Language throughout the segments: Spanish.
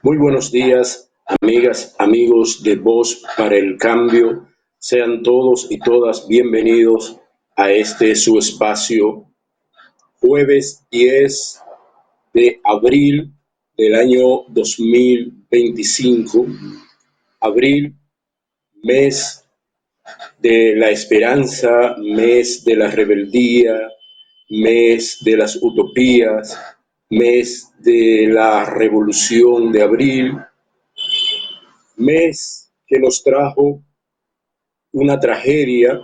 Muy buenos días, amigas, amigos de Voz para el Cambio. Sean todos y todas bienvenidos a este su espacio, jueves 10 de abril del año 2025. Abril, mes de la esperanza, mes de la rebeldía, mes de las utopías, mes de la revolución de abril, mes que nos trajo una tragedia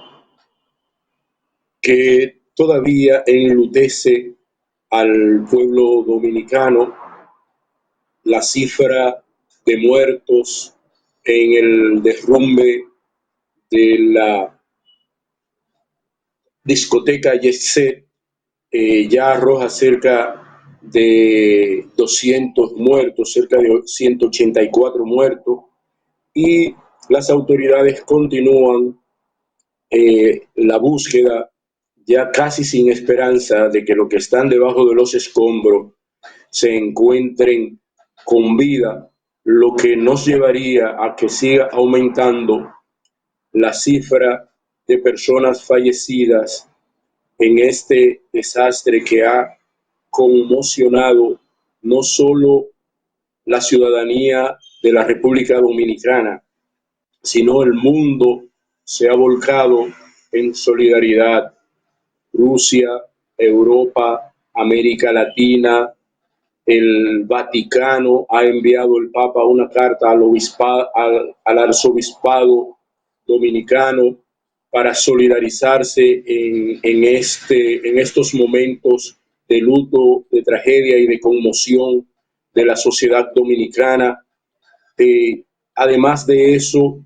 que todavía enlutece al pueblo dominicano, la cifra de muertos en el derrumbe de la discoteca Jet Set ya arroja cerca de 200 muertos, cerca de 184 muertos, y las autoridades continúan la búsqueda, ya casi sin esperanza de que los que están debajo de los escombros se encuentren con vida, lo que nos llevaría a que siga aumentando la cifra de personas fallecidas en este desastre que ha conmocionado no solo la ciudadanía de la República Dominicana, sino el mundo se ha volcado en solidaridad. Rusia, Europa, América Latina, el Vaticano ha enviado el Papa una carta al arzobispado dominicano para solidarizarse en estos momentos de luto, de tragedia y de conmoción de la sociedad dominicana. Además de eso,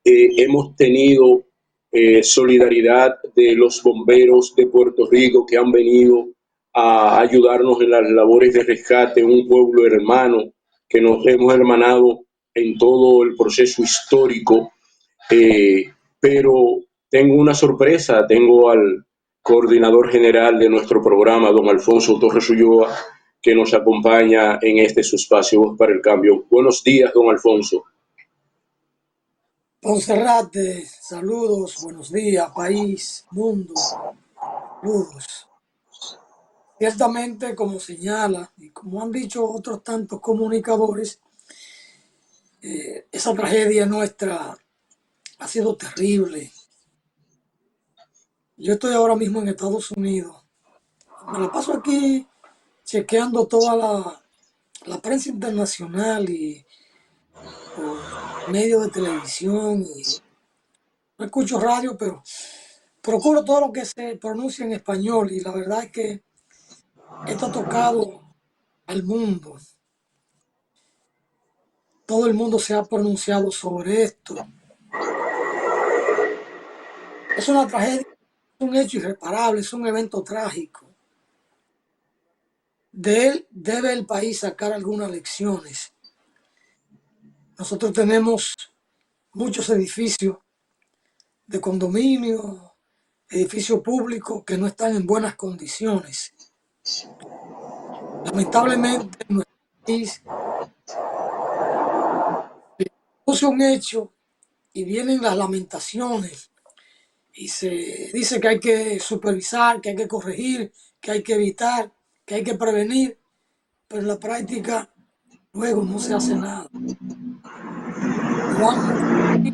hemos tenido solidaridad de los bomberos de Puerto Rico que han venido a ayudarnos en las labores de rescate, un pueblo hermano que nos hemos hermanado en todo el proceso histórico. Pero tengo una sorpresa, tengo al coordinador general de nuestro programa, don Alfonso Torres Ulloa, que nos acompaña en este su espacio Voz para el Cambio. Buenos días, don Alfonso. Poncerrate, saludos, buenos días, país, mundo, saludos. Ciertamente, como señala y como han dicho otros tantos comunicadores, esa tragedia nuestra ha sido terrible. Yo estoy ahora mismo en Estados Unidos. Me la paso aquí chequeando toda la prensa internacional y por medios de televisión y no escucho radio, pero procuro todo lo que se pronuncia en español y la verdad es que esto ha tocado al mundo. Todo el mundo se ha pronunciado sobre esto. Es una tragedia, es un hecho irreparable, es un evento trágico. De él debe el país sacar algunas lecciones. Nosotros tenemos muchos edificios de condominio, edificios públicos que no están en buenas condiciones. Lamentablemente, en nuestro país se produce un hecho y vienen las lamentaciones y se dice que hay que supervisar, que hay que corregir, que hay que evitar, que hay que prevenir, pero en la práctica luego no se hace nada. Vamos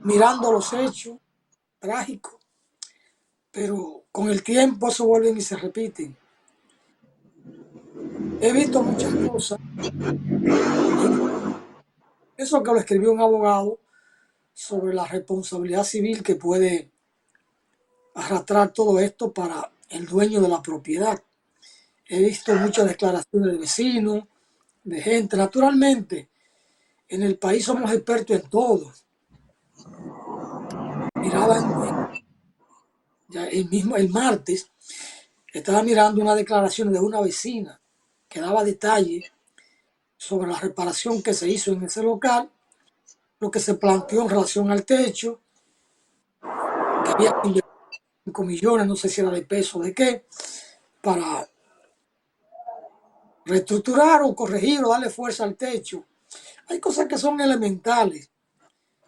mirando los hechos trágicos, pero con el tiempo eso vuelven y se repiten. He visto muchas cosas y eso que lo escribió un abogado sobre la responsabilidad civil que puede arrastrar todo esto para el dueño de la propiedad. He visto muchas declaraciones de vecinos, de gente. Naturalmente, en el país somos expertos en todo. Miraba ya el martes, estaba mirando una declaración de una vecina que daba detalles sobre la reparación que se hizo en ese local, lo que se planteó en relación al techo, que había que invertir 5 millones, no sé si era de peso o de qué, para reestructurar o corregir o darle fuerza al techo. Hay cosas que son elementales.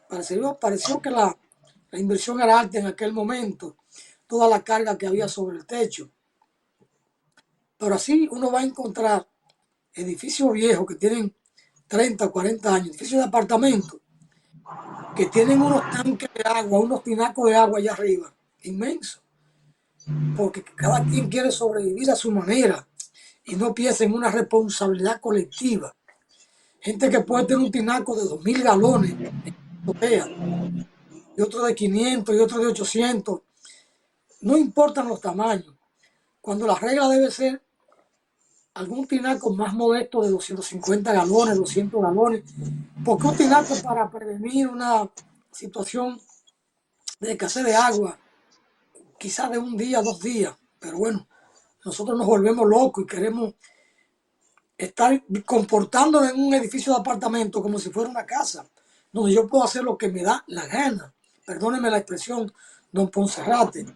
Pareció que la inversión era alta en aquel momento, toda la carga que había sobre el techo. Pero así uno va a encontrar edificios viejos que tienen 30 o 40 años, edificios de apartamentos, que tienen unos tanques de agua, unos tinacos de agua allá arriba, inmensos, porque cada quien quiere sobrevivir a su manera y no piensa en una responsabilidad colectiva. Gente que puede tener un tinaco de 2.000 galones en la azotea, y otro de 500 y otro de 800. No importan los tamaños. Cuando la regla debe ser algún tinaco más modesto de 250 galones, 200 galones, porque un tinaco para prevenir una situación de escasez de agua, quizás de un día, 2 días, pero bueno, nosotros nos volvemos locos y queremos estar comportándonos en un edificio de apartamento como si fuera una casa, donde yo puedo hacer lo que me da la gana. Perdóneme la expresión, don Poncerrate.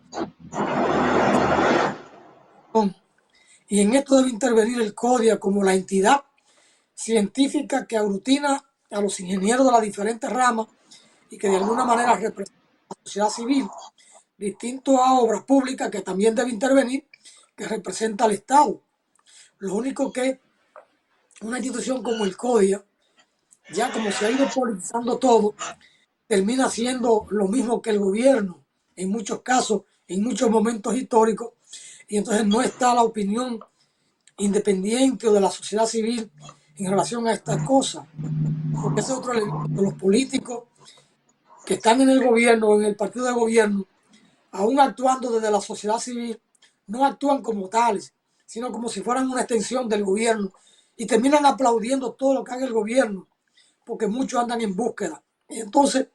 Y en esto debe intervenir el CODIA como la entidad científica que aglutina a los ingenieros de las diferentes ramas y que de alguna manera representa a la sociedad civil, distinto a obras públicas que también debe intervenir, que representa al Estado. Lo único que una institución como el CODIA, ya como se ha ido politizando todo, termina siendo lo mismo que el gobierno en muchos casos, en muchos momentos históricos, y entonces no está la opinión independiente o de la sociedad civil en relación a estas cosas, porque ese es otro elemento, que los políticos que están en el gobierno o en el partido de gobierno, aún actuando desde la sociedad civil, no actúan como tales, sino como si fueran una extensión del gobierno y terminan aplaudiendo todo lo que haga el gobierno, porque muchos andan en búsqueda. Y entonces,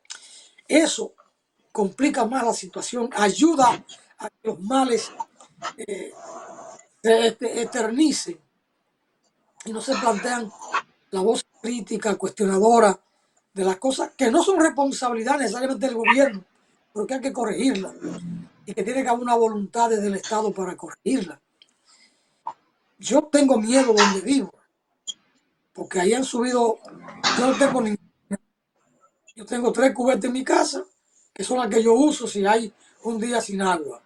eso complica más la situación, ayuda a que los males se eternicen y no se plantean la voz crítica, cuestionadora de las cosas que no son responsabilidad necesariamente del gobierno, pero que hay que corregirla y que tiene que haber una voluntad desde el Estado para corregirla. Yo tengo miedo donde vivo, porque ahí han subido, yo no tengo ningún, yo tengo 3 cubetas en mi casa, que son las que yo uso si hay un día sin agua,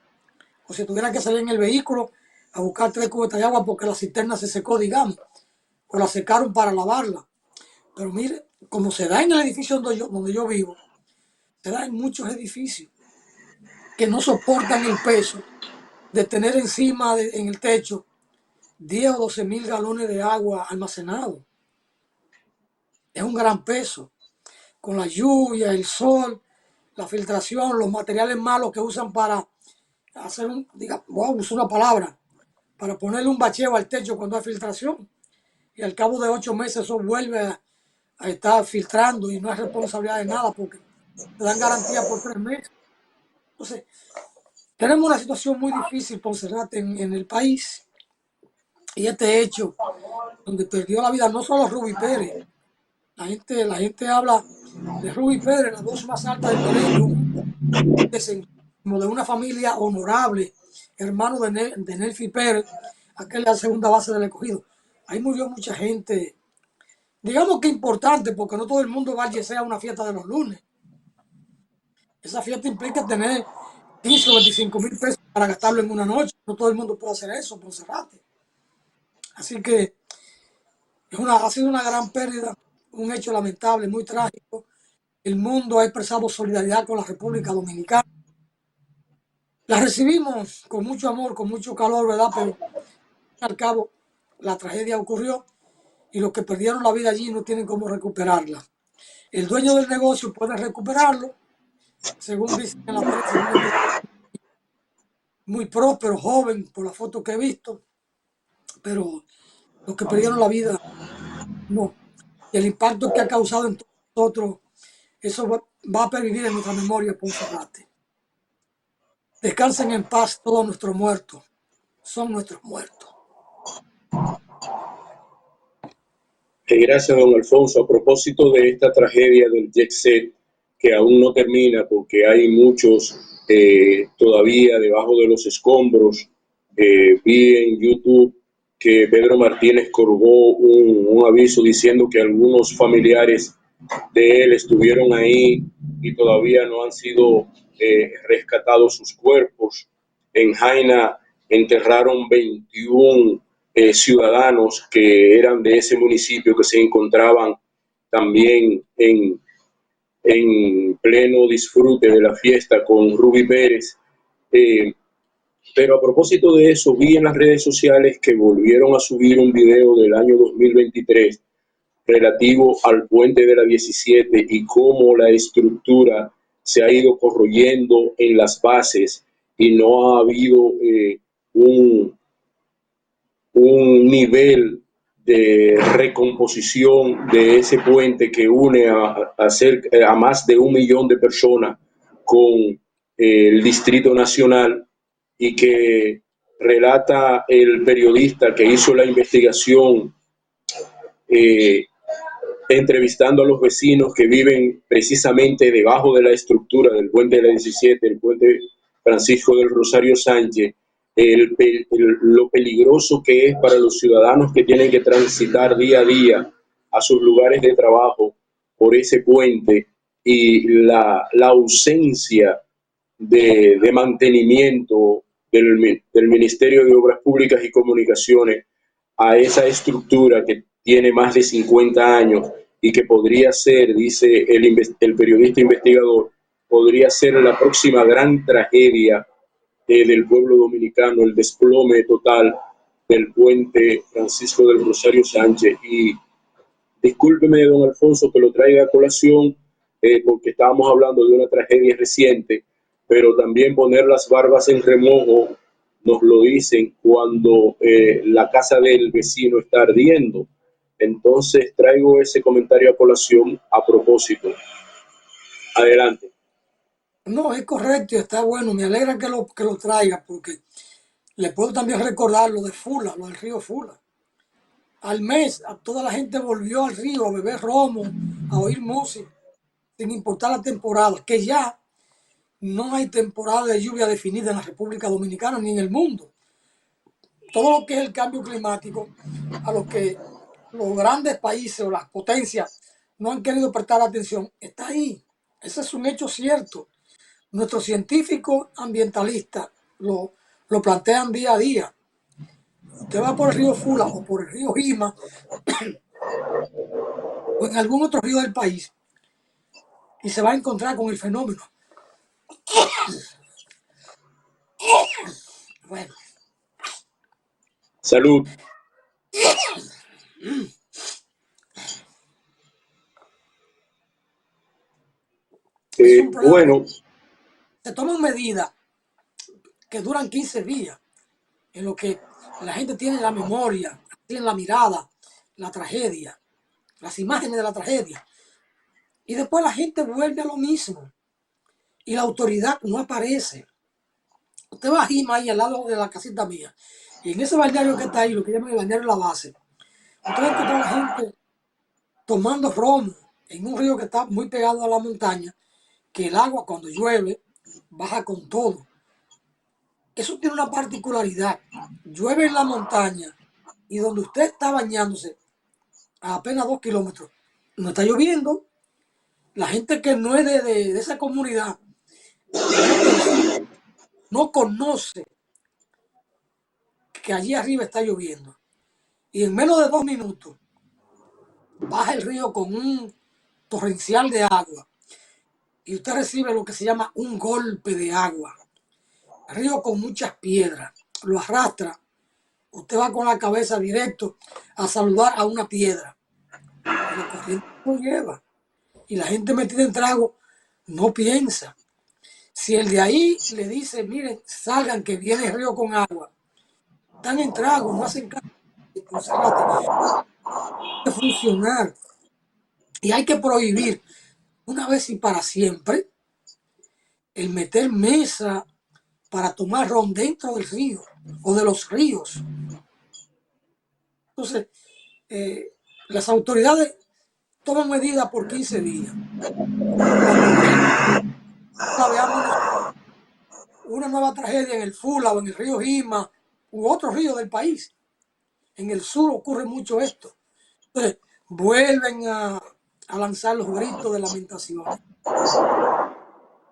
o si tuviera que salir en el vehículo a buscar 3 cubetas de agua porque la cisterna se secó, digamos, o la secaron para lavarla. Pero mire, como se da en el edificio donde yo vivo, se da en muchos edificios que no soportan el peso de tener encima en el techo 10 o 12.000 galones de agua almacenado. Es un gran peso. Con la lluvia, el sol, la filtración, los materiales malos que usan para hacer voy a usar una palabra, para ponerle un bacheo al techo cuando hay filtración. Y al cabo de 8 meses eso vuelve a estar filtrando y no es responsabilidad de nada porque te dan garantía por 3 meses. Entonces, tenemos una situación muy difícil, Poncerrate, en el país. Y este hecho, donde perdió la vida no solo Ruby Pérez, la gente habla de Ruby Pérez, la voz más alta del merengue, un como de una familia honorable, hermano de Nelfi Pérez, aquel de la segunda base del escogido. Ahí murió mucha gente, digamos que importante, porque no todo el mundo va a llegar a una fiesta de los lunes. Esa fiesta implica tener 15 o 25.000 pesos para gastarlo en una noche. No todo el mundo puede hacer eso, Monserrate. Así que ha sido una gran pérdida, un hecho lamentable, muy trágico. El mundo ha expresado solidaridad con la República Dominicana. La recibimos con mucho amor, con mucho calor, ¿verdad? Pero al cabo la tragedia ocurrió y los que perdieron la vida allí no tienen cómo recuperarla. El dueño del negocio puede recuperarlo, según dicen en la prensa, muy próspero, joven, por la foto que he visto, pero los que perdieron la vida, no. Y el impacto que ha causado en todos nosotros, eso va a pervivir en nuestra memoria, Ponferrate. Descansen en paz todos nuestros muertos, son nuestros muertos. Gracias, don Alfonso. A propósito de esta tragedia del Jet Set, que aún no termina porque hay muchos todavía debajo de los escombros, vi en YouTube que Pedro Martínez colgó un aviso diciendo que algunos familiares de él estuvieron ahí y todavía no han sido rescatados sus cuerpos. En Jaina enterraron 21 ciudadanos que eran de ese municipio, que se encontraban también en pleno disfrute de la fiesta con Ruby Pérez. Eh, pero a propósito de eso, vi en las redes sociales que volvieron a subir un video del año 2023 relativo al puente de la 17 y cómo la estructura se ha ido corroyendo en las bases y no ha habido un, un nivel de recomposición de ese puente que une a más de 1 millón de personas con el Distrito Nacional, y que relata el periodista que hizo la investigación, eh, entrevistando a los vecinos que viven precisamente debajo de la estructura del puente de la 17, el puente Francisco del Rosario Sánchez, lo peligroso que es para los ciudadanos que tienen que transitar día a día a sus lugares de trabajo por ese puente, y la ausencia de mantenimiento del Ministerio de Obras Públicas y Comunicaciones a esa estructura que tiene más de 50 años y que podría ser, dice el periodista investigador, podría ser la próxima gran tragedia del pueblo dominicano, el desplome total del puente Francisco del Rosario Sánchez. Y discúlpeme, don Alfonso, que lo traiga a colación, porque estábamos hablando de una tragedia reciente, pero también poner las barbas en remojo nos lo dicen cuando la casa del vecino está ardiendo. Entonces traigo ese comentario a colación a propósito. Adelante. No, es correcto y está bueno. Me alegra que lo traiga porque le puedo también recordar lo de Fula, lo del río Fula. Al mes, a toda la gente volvió al río a beber romo, a oír música, sin importar la temporada, que ya no hay temporada de lluvia definida en la República Dominicana ni en el mundo. Todo lo que es el cambio climático, a lo que los grandes países o las potencias no han querido prestar atención, está ahí. Ese es un hecho cierto. Nuestros científicos ambientalistas lo plantean día a día. Usted va por el río Fula o por el río Jima o en algún otro río del país y se va a encontrar con el fenómeno. Bueno, Salud. es un problema porque Bueno, se toman medidas que duran 15 días, en lo que la gente tiene la memoria, tiene la mirada, la tragedia, las imágenes de la tragedia. Y después la gente vuelve a lo mismo y la autoridad no aparece. Usted va a Jima ahí al lado de la casita mía y en ese balneario que está ahí, lo que llaman el balneario La Base, usted va a encontrar a la gente tomando romo en un río que está muy pegado a la montaña, que el agua cuando llueve baja con todo. Eso tiene una particularidad. Llueve en la montaña y donde usted está bañándose a apenas 2 kilómetros, no está lloviendo. La gente que no es de esa comunidad no percibe, no conoce que allí arriba está lloviendo. Y en menos de 2 minutos baja el río con un torrencial de agua y usted recibe lo que se llama un golpe de agua. El río con muchas piedras, lo arrastra. Usted va con la cabeza directo a saludar a una piedra y la corriente lo lleva. Y la gente metida en trago no piensa. Si el de ahí le dice, miren, salgan que viene el río con agua, están en trago, no hacen caso de cruzarte, de funcionar. Y hay que prohibir una vez y para siempre el meter mesa para tomar ron dentro del río o de los ríos. Entonces, eh, las autoridades toman medidas por 15 días. Cuando veamos una nueva tragedia en el Fula o en el río Jima u otro río del país, En el sur ocurre mucho esto. Entonces, vuelven a lanzar los gritos de lamentaciones.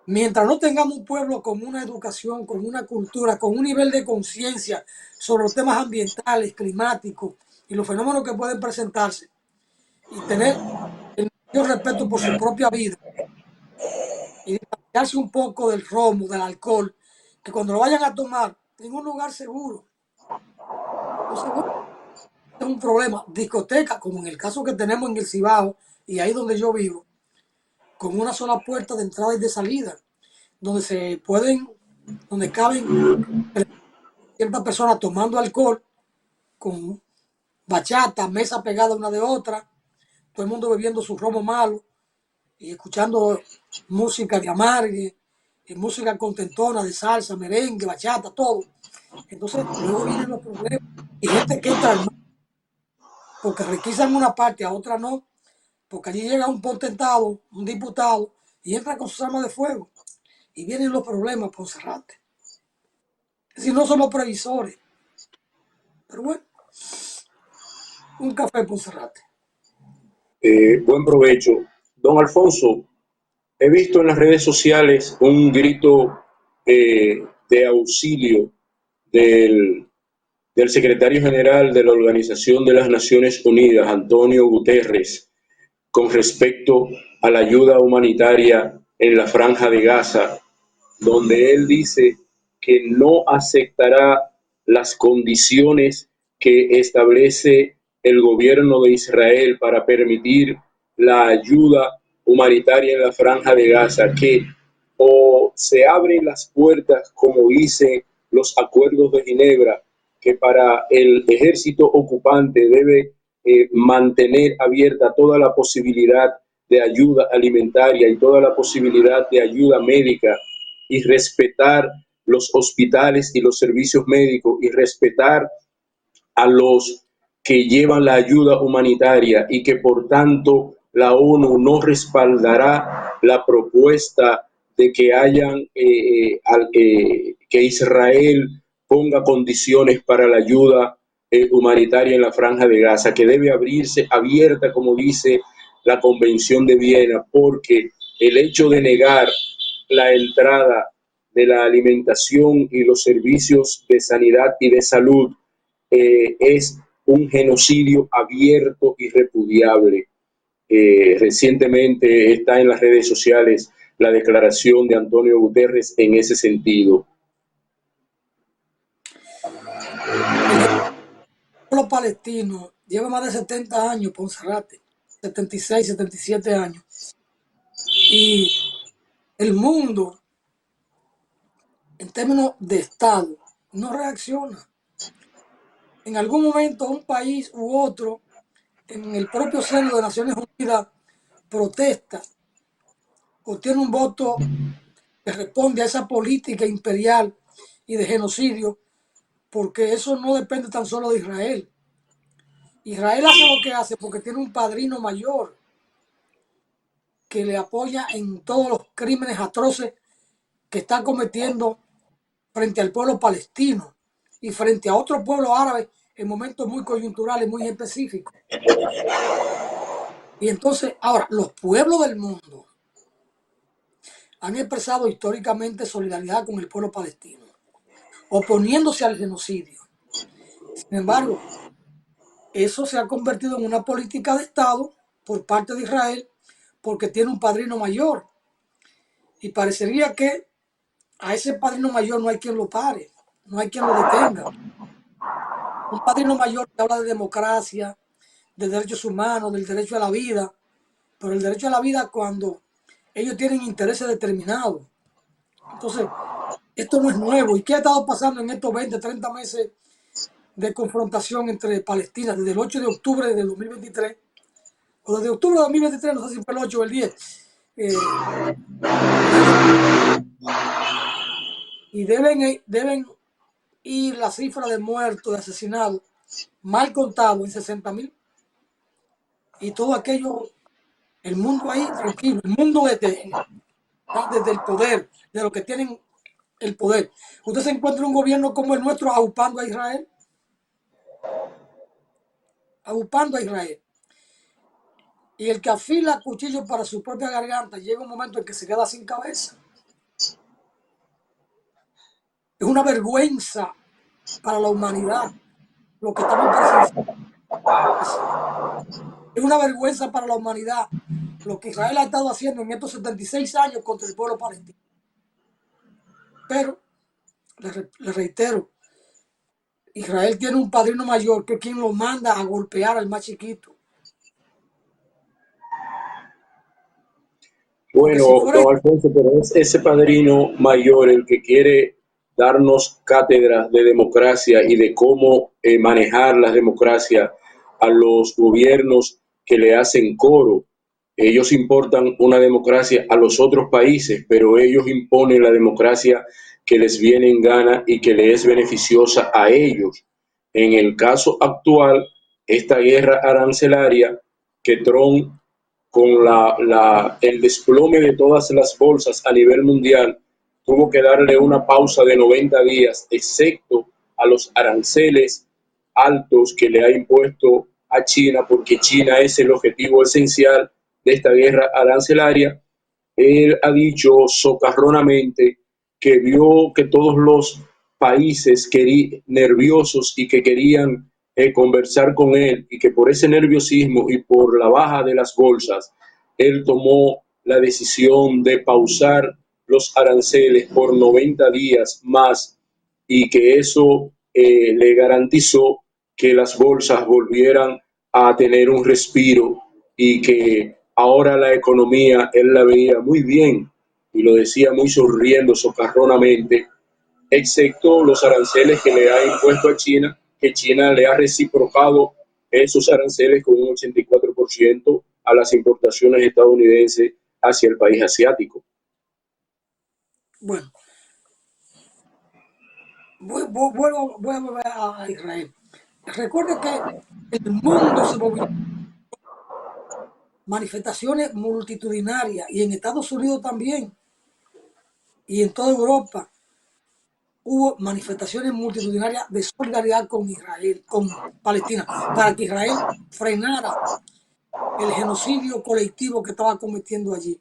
Mientras no tengamos un pueblo con una educación, con una cultura, con un nivel de conciencia sobre los temas ambientales, climáticos y los fenómenos que pueden presentarse, y tener el mayor respeto por su propia vida y distanciarse un poco del romo, del alcohol, que cuando lo vayan a tomar en un lugar seguro, no seguro, es un problema. Discoteca, como en el caso que tenemos en el Cibao y ahí donde yo vivo, con una sola puerta de entrada y de salida, donde se pueden, donde caben ciertas personas tomando alcohol con bachata, mesa pegada una de otra, todo el mundo bebiendo su romo malo y escuchando música de amargue, música contentona, de salsa, merengue, bachata, todo. Entonces, luego vienen los problemas. Y gente que entra al mar porque requisan una parte, a otra no, porque allí llega un potentado, un diputado, y entra con sus armas de fuego. Y vienen los problemas, Poncerrate. Si no somos previsores. Pero bueno, un café, Poncerrate. Buen provecho. Don Alfonso, he visto en las redes sociales un grito de auxilio del, del secretario general de la Organización de las Naciones Unidas, Antonio Guterres, con respecto a la ayuda humanitaria en la Franja de Gaza, donde él dice que no aceptará las condiciones que establece el gobierno de Israel para permitir la ayuda humanitaria en la Franja de Gaza, que o se abren las puertas, como dicen los acuerdos de Ginebra, que para el ejército ocupante debe mantener abierta toda la posibilidad de ayuda alimentaria y toda la posibilidad de ayuda médica, y respetar los hospitales y los servicios médicos y respetar a los que llevan la ayuda humanitaria, y que por tanto la ONU no respaldará la propuesta de que que Israel ponga condiciones para la ayuda humanitaria en la Franja de Gaza, que debe abrirse abierta, como dice la Convención de Viena, porque el hecho de negar la entrada de la alimentación y los servicios de sanidad y de salud es un genocidio abierto y repudiable. Recientemente está en las redes sociales la declaración de Antonio Guterres en ese sentido. El pueblo palestino lleva más de 70 años, Poncerrate, 76, 77 años. Y el mundo, en términos de Estado, no reacciona. En algún momento un país u otro, en el propio seno de Naciones Unidas, protesta o tiene un voto que responde a esa política imperial y de genocidio, porque eso no depende tan solo de Israel. Israel hace lo que hace porque tiene un padrino mayor que le apoya en todos los crímenes atroces que está cometiendo frente al pueblo palestino y frente a otro pueblo árabe en momentos muy coyunturales, muy específicos. Y entonces, ahora, los pueblos del mundo han expresado históricamente solidaridad con el pueblo palestino, oponiéndose al genocidio. Sin embargo, eso se ha convertido en una política de Estado por parte de Israel porque tiene un padrino mayor. Y parecería que a ese padrino mayor no hay quien lo pare, no hay quien lo detenga. Un padrino mayor que habla de democracia, de derechos humanos, del derecho a la vida, pero el derecho a la vida cuando ellos tienen intereses determinados. Entonces, esto no es nuevo. ¿Y qué ha estado pasando en estos 20, 30 meses de confrontación entre Palestina desde el 8 de octubre de 2023? O desde octubre de 2023, no sé si fue el 8 o el 10. Nadie, y deben ir la cifra de muertos, de asesinados, mal contado en 60.000. Y todo aquello, el mundo ahí tranquilo, el mundo desde el poder, de los que tienen el poder. Usted se encuentra un gobierno como el nuestro aupando a Israel. agupando a Israel. Y el que afila cuchillo para su propia garganta llega un momento en que se queda sin cabeza. Es una vergüenza para la humanidad lo que estamos presenciando. Es una vergüenza para la humanidad lo que Israel ha estado haciendo en estos 76 años contra el pueblo palestino. Pero, le reitero, Israel tiene un padrino mayor que es quien lo manda a golpear al más chiquito. Porque si Bueno, fuera, don Alfonso, pero es ese padrino mayor el que quiere darnos cátedras de democracia y de cómo manejar la democracia a los gobiernos que le hacen coro. Ellos importan una democracia a los otros países, pero ellos imponen la democracia que les viene en gana y que les es beneficiosa a ellos. En el caso actual, esta guerra arancelaria que Trump con el desplome de todas las bolsas a nivel mundial, tuvo que darle una pausa de 90 días, excepto a los aranceles altos que le ha impuesto a China, porque China es el objetivo esencial de esta guerra arancelaria. Él ha dicho socarronamente que vio que todos los países nerviosos y que querían conversar con él y que por ese nerviosismo y por la baja de las bolsas, él tomó la decisión de pausar los aranceles por 90 días más y que eso le garantizó que las bolsas volvieran a tener un respiro y que ahora la economía él la veía muy bien y lo decía muy sonriendo, socarronamente, excepto los aranceles que le ha impuesto a China, que China le ha reciprocado esos aranceles con un 84% a las importaciones estadounidenses hacia el país asiático. bueno, voy a volver a Israel. Recuerde que el mundo se movilizó, manifestaciones multitudinarias, y en Estados Unidos también, y en toda Europa hubo manifestaciones multitudinarias de solidaridad con Israel, con Palestina, para que Israel frenara el genocidio colectivo que estaba cometiendo allí.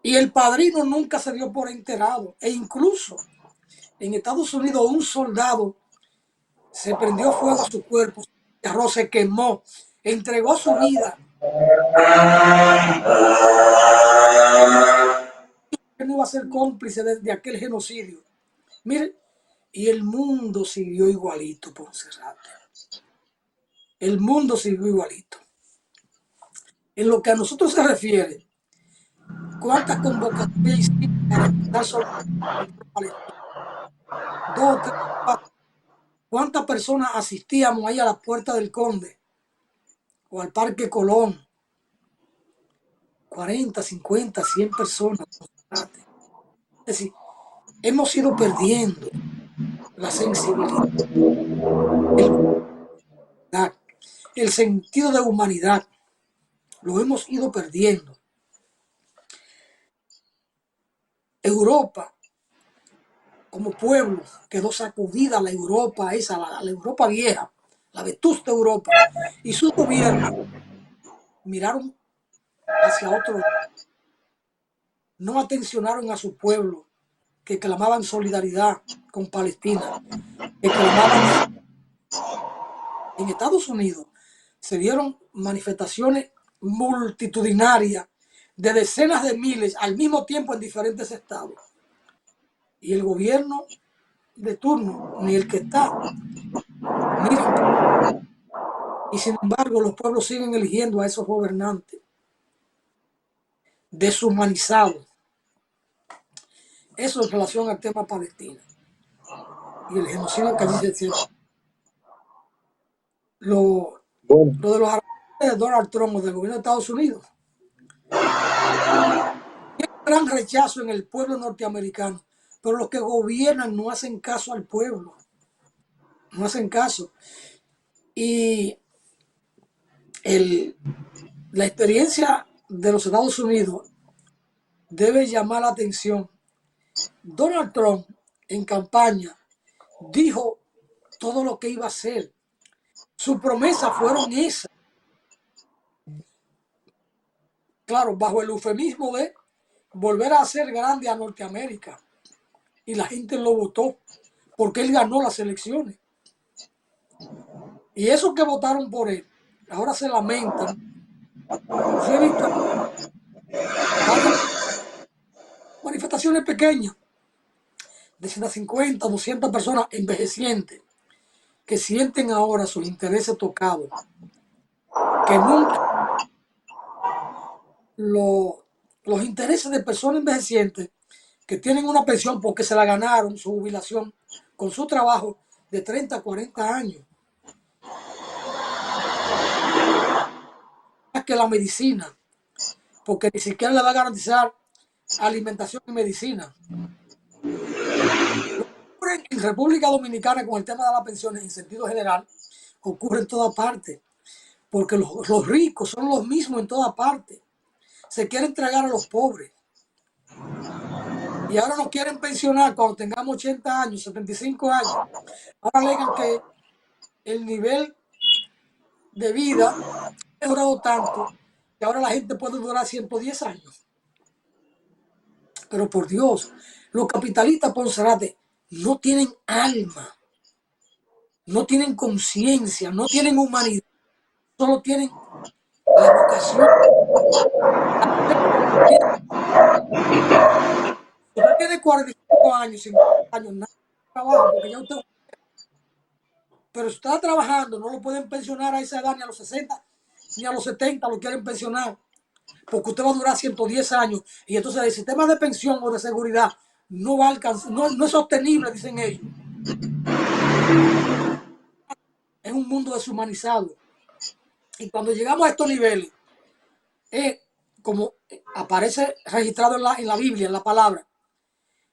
Y el padrino nunca se dio por enterado. E incluso en Estados Unidos un soldado se prendió fuego a su cuerpo, se quemó, entregó su vida, que no iba a ser cómplice de aquel genocidio. Mire, y el mundo siguió igualito, Poncerrate. El mundo siguió igualito. En lo que a nosotros se refiere, ¿cuántas convocatorias hicimos para expresar solidaridad con Palestina? Dos, tres, cuatro. ¿Cuántas personas asistíamos ahí a la Puerta del Conde o al Parque Colón? 40, 50, 100 personas. Es decir, hemos ido perdiendo la sensibilidad, el, el sentido de humanidad. Lo hemos ido perdiendo. Europa, como pueblo, quedó sacudida la Europa esa, la Europa vieja, la vetusta Europa. Y sus gobiernos miraron hacia otro lado, no atencionaron a su pueblo, que clamaban solidaridad con Palestina, que clamaban. En Estados Unidos se dieron manifestaciones multitudinarias de decenas de miles al mismo tiempo en diferentes estados. Y el gobierno de turno, ni el que está, miran. Y sin embargo, los pueblos siguen eligiendo a esos gobernantes deshumanizados. Eso en relación al tema palestino y el genocidio que allí se hacía. Lo, Bueno, lo de los aranceles de Donald Trump o del gobierno de Estados Unidos, gran rechazo en el pueblo norteamericano, pero los que gobiernan no hacen caso al pueblo, no hacen caso. Y el, la experiencia de los Estados Unidos debe llamar la atención. Donald Trump en campaña dijo todo lo que iba a hacer, Sus promesas fueron esas, claro, bajo el eufemismo de volver a hacer grande a Norteamérica. Y la gente lo votó porque él ganó las elecciones. Y esos que votaron por él, ahora se lamentan. Yo he visto varias manifestaciones pequeñas de 150, 200 personas envejecientes que sienten ahora sus intereses tocados, que nunca los intereses de personas envejecientes que tienen una pensión porque se la ganaron, su jubilación, con su trabajo de 30 a 40 años, más que la medicina, porque ni siquiera le va a garantizar alimentación y medicina. Ocurre en República Dominicana con el tema de las pensiones en sentido general, ocurre en toda parte, porque los ricos son los mismos en toda parte. Se quiere entregar a los pobres. Y ahora nos quieren pensionar cuando tengamos 80 años, 75 años. Ahora alegan que el nivel de vida ha mejorado tanto que ahora la gente puede durar 110 años. Pero por Dios, los capitalistas, Poncerate, no tienen alma, no tienen conciencia, no tienen humanidad, solo tienen la vocación. Usted tiene 45 años, 50 años, nada de trabajo, porque ya usted. Pero si está trabajando, no lo pueden pensionar a esa edad, ni a los 60, ni a los 70 lo quieren pensionar, porque usted va a durar 110 años. Y entonces el sistema de pensión o de seguridad no va a alcanzar, no es sostenible, dicen ellos. Es un mundo deshumanizado. Y cuando llegamos a estos niveles, como aparece registrado en la Biblia, en la palabra,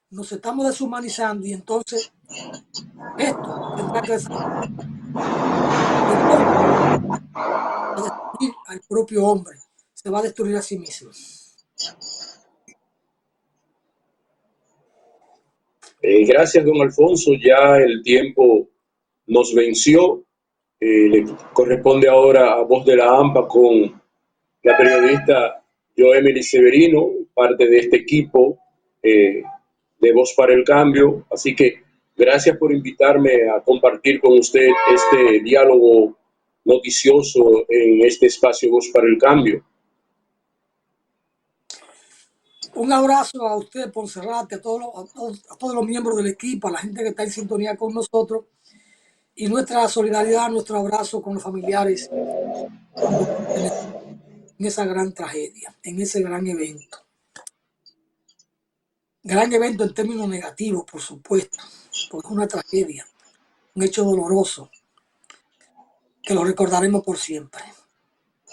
nos estamos deshumanizando y entonces esto tendrá que destruir al propio hombre, se va a destruir a sí mismo. Gracias, don Alfonso. Ya el tiempo nos venció. Le corresponde ahora a Voz de la AMPA con la periodista Joemily Severino, parte de este equipo de Voz para el Cambio. Así que gracias por invitarme a compartir con usted este diálogo noticioso en este espacio Voz para el Cambio. Un abrazo a usted, Poncerrate, a todos los miembros del equipo, a la gente que está en sintonía con nosotros y nuestra solidaridad, nuestro abrazo con los familiares en esa gran tragedia, en ese gran evento. Gran evento en términos negativos, por supuesto, porque es una tragedia, un hecho doloroso que lo recordaremos por siempre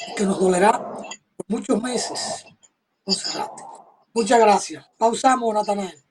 y que nos dolerá por muchos meses, Poncerrate. Muchas gracias. Pausamos, Natanael.